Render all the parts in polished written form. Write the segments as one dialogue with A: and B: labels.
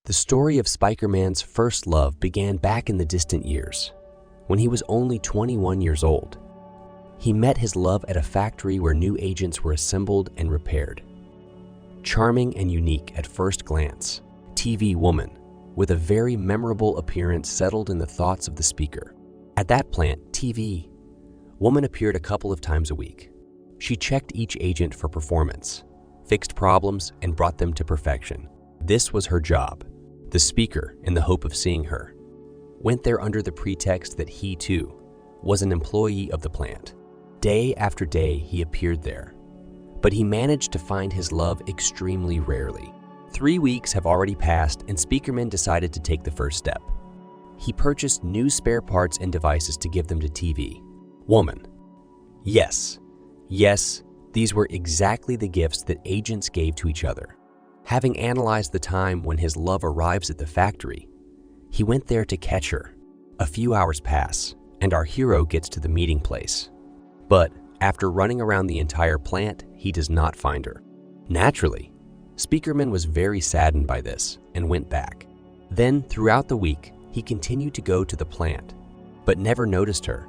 A: The story of SPEAKERMAN's first love began back in the distant years, when he was only 21 years old. He met his love at a factory where new agents were assembled and repaired. Charming and unique at first glance, TV woman, with a very memorable appearance settled in the thoughts of the speaker. At that plant, TV woman appeared a couple of times a week. She checked each agent for performance, fixed problems, and brought them to perfection. This was her job. The speaker, in the hope of seeing her, went there under the pretext that he, too, was an employee of the plant. Day after day, he appeared there, but he managed to find his love extremely rarely. 3 weeks have already passed, and SPEAKERMAN decided to take the first step. He purchased new spare parts and devices to give them to TV woman. Yes, these were exactly the gifts that agents gave to each other. Having analyzed the time when his love arrives at the factory, he went there to catch her. A few hours pass, and our hero gets to the meeting place. But after running around the entire plant, he does not find her. Naturally, SPEAKERMAN was very saddened by this and went back. Then, throughout the week, he continued to go to the plant, but never noticed her.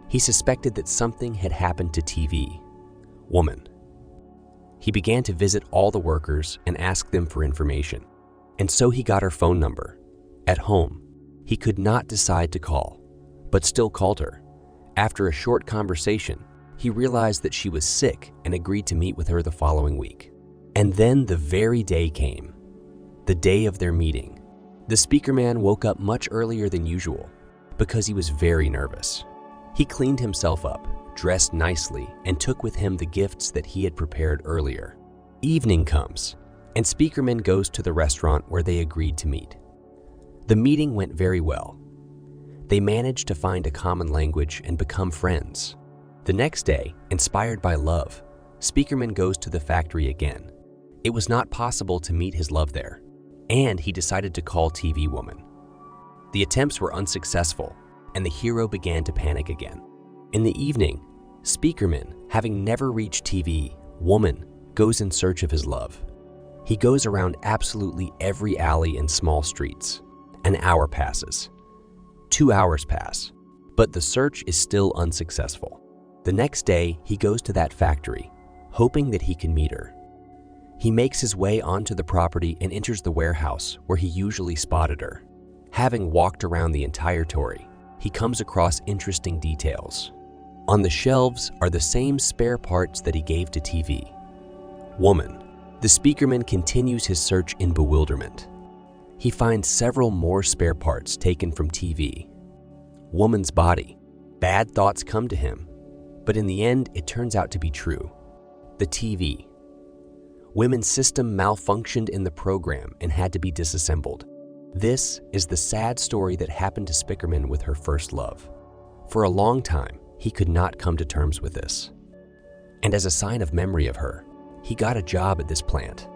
A: He suspected that something had happened to TV woman. He began to visit all the workers and ask them for information, and so he got her phone number. At home, he could not decide to call, but still called her. After a short conversation, he realized that she was sick and agreed to meet with her the following week. And then the very day came, the day of their meeting. The SPEAKERMAN woke up much earlier than usual because he was very nervous. He cleaned himself up, dressed nicely, and took with him the gifts that he had prepared earlier. Evening comes, and SPEAKERMAN goes to the restaurant where they agreed to meet. The meeting went very well. They managed to find a common language and become friends. The next day, inspired by love, SPEAKERMAN goes to the factory again. It was not possible to meet his love there, and he decided to call TV woman. The attempts were unsuccessful, and the hero began to panic again. In the evening, SPEAKERMAN, having never reached TV woman, goes in search of his love. He goes around absolutely every alley and small streets. An hour passes. 2 hours pass, but the search is still unsuccessful. The next day, he goes to that factory, hoping that he can meet her. He makes his way onto the property and enters the warehouse where he usually spotted her. Having walked around the entire tory, he comes across interesting details. On the shelves are the same spare parts that he gave to TV woman. The SPEAKERMAN continues his search in bewilderment. He finds several more spare parts taken from TV woman's body. Bad thoughts come to him, but in the end, it turns out to be true. The TV women's system malfunctioned in the program and had to be disassembled. This is the sad story that happened to SPEAKERMAN with her first love. For a long time, he could not come to terms with this. And as a sign of memory of her, he got a job at this plant.